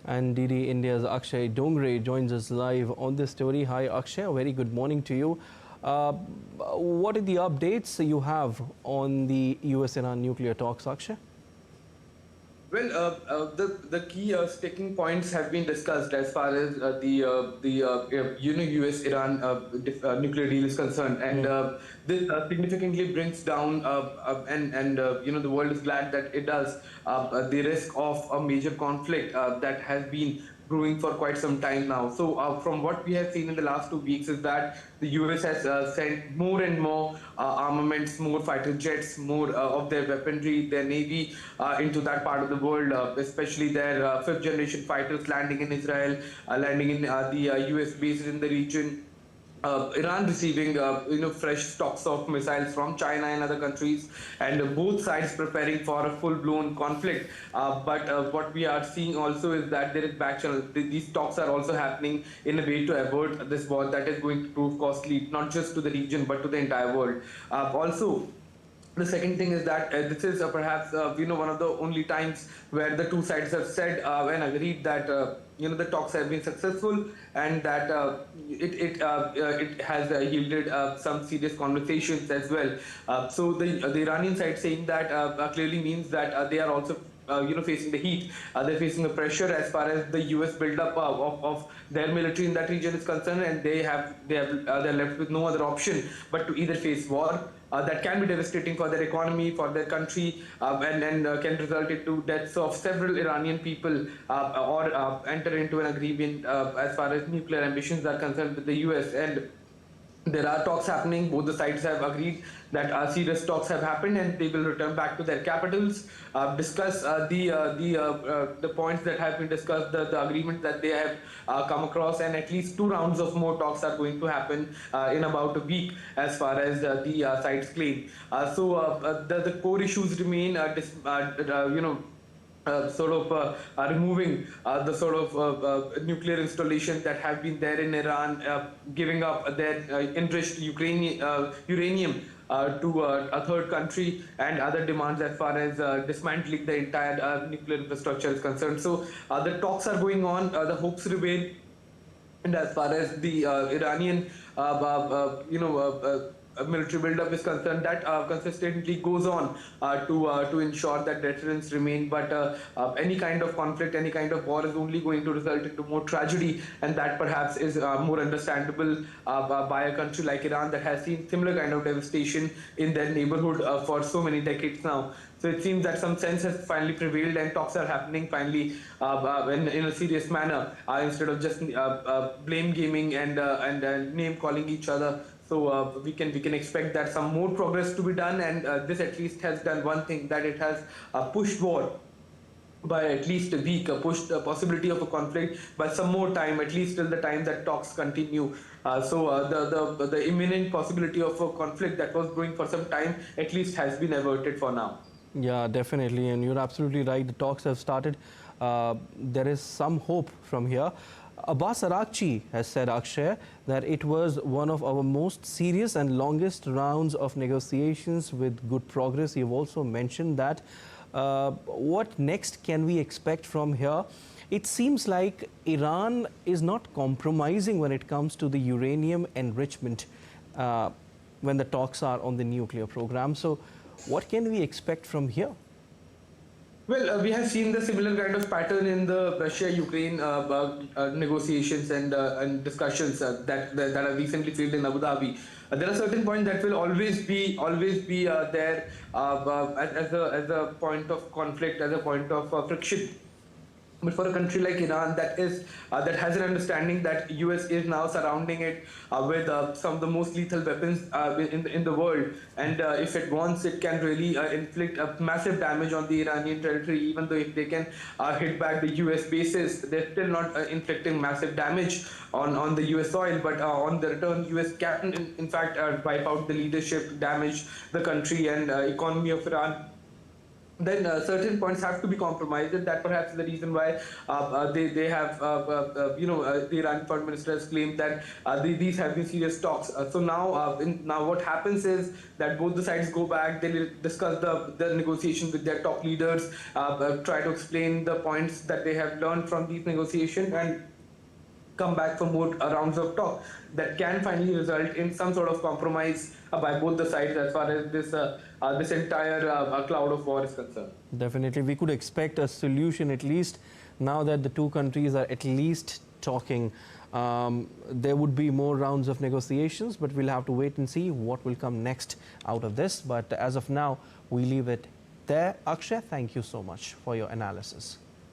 And DD India's Akshay Dongre joins us live on this story. Hi Akshay, a very good morning to you. What are the updates you have on the US-Iran nuclear talks, Akshay? Well, the key sticking points have been discussed as far as U.S.-Iran nuclear deal is concerned, and this significantly brings down the world is glad that it does the risk of a major conflict that has been brewing for quite some time now. So, from what we have seen in the last 2 weeks is that the US has sent more and more armaments, more fighter jets, more of their weaponry, their navy into that part of the world, especially their fifth generation fighters landing in Israel, landing in the US bases in the region. Iran receiving fresh stocks of missiles from China and other countries, and both sides preparing for a full-blown conflict. But what we are seeing also is that there is back channel. These talks are also happening in a way to avert this war that is going to prove costly, not just to the region but to the entire world. Also, the second thing is that this is perhaps one of the only times where the two sides have said and agreed that the talks have been successful, and that it has yielded some serious conversations as well. So the Iranian side saying that clearly means that they are also facing the heat. They're facing the pressure as far as the U.S. buildup of their military in that region is concerned, and they're left with no other option but to either face war. That can be devastating for their economy, for their country, and can result into deaths of several Iranian people, or enter into an agreement as far as nuclear ambitions are concerned with the US. And there are talks happening. Both the sides have agreed that serious talks have happened, and they will return back to their capitals, discuss the points that have been discussed, the agreement that they have come across, and at least 2 rounds of more talks are going to happen in about a week, as far as the sides claim. The core issues remain, removing the sort of nuclear installations that have been there in Iran, giving up their enriched uranium to a third country, and other demands as far as dismantling the entire nuclear infrastructure is concerned. So the talks are going on, the hopes remain, and as far as the Iranian, military buildup is concerned, that consistently goes on to ensure that deterrence remain. But any kind of conflict, any kind of war is only going to result into more tragedy, and that perhaps is more understandable by a country like Iran that has seen similar kind of devastation in their neighborhood for so many decades now. So it seems that some sense has finally prevailed, and talks are happening finally in a serious manner, instead of just blame gaming and name calling each other. So we can expect that some more progress to be done, and this at least has done one thing, that it has pushed war by at least a week, pushed the possibility of a conflict by some more time, at least till the time that talks continue. The imminent possibility of a conflict that was brewing for some time at least has been averted for now. Yeah, definitely, and you're absolutely right. The talks have started. There is some hope from here. Abbas Araghchi has said, Akshay, that it was one of our most serious and longest rounds of negotiations with good progress. You've also mentioned that. What next can we expect from here? It seems like Iran is not compromising when it comes to the uranium enrichment when the talks are on the nuclear program. So what can we expect from here? Well, we have seen the similar kind of pattern in the Russia-Ukraine negotiations and discussions that have recently failed in Abu Dhabi. There are certain points that will always be there as a point of conflict, as a point of friction. But for a country like Iran that has an understanding that US is now surrounding it with some of the most lethal weapons in the world, and if it wants, it can really inflict a massive damage on the Iranian territory. Even though if they can hit back the US bases, they're still not inflicting massive damage on the US soil. But on the return, US can in fact wipe out the leadership, damage the country and economy of Iran. then certain points have to be compromised, and that perhaps is the reason why they have the Iranian foreign minister has claimed that these have been serious talks. So now now what happens is that both the sides go back, they discuss the negotiation with their top leaders, try to explain the points that they have learned from these negotiations, and come back for more rounds of talk that can finally result in some sort of compromise by both the sides as far as this entire cloud of war is concerned. Definitely, we could expect a solution at least now that the two countries are at least talking. There would be more rounds of negotiations, but we'll have to wait and see what will come next out of this. But as of now, we leave it there. Akshay, thank you so much for your analysis.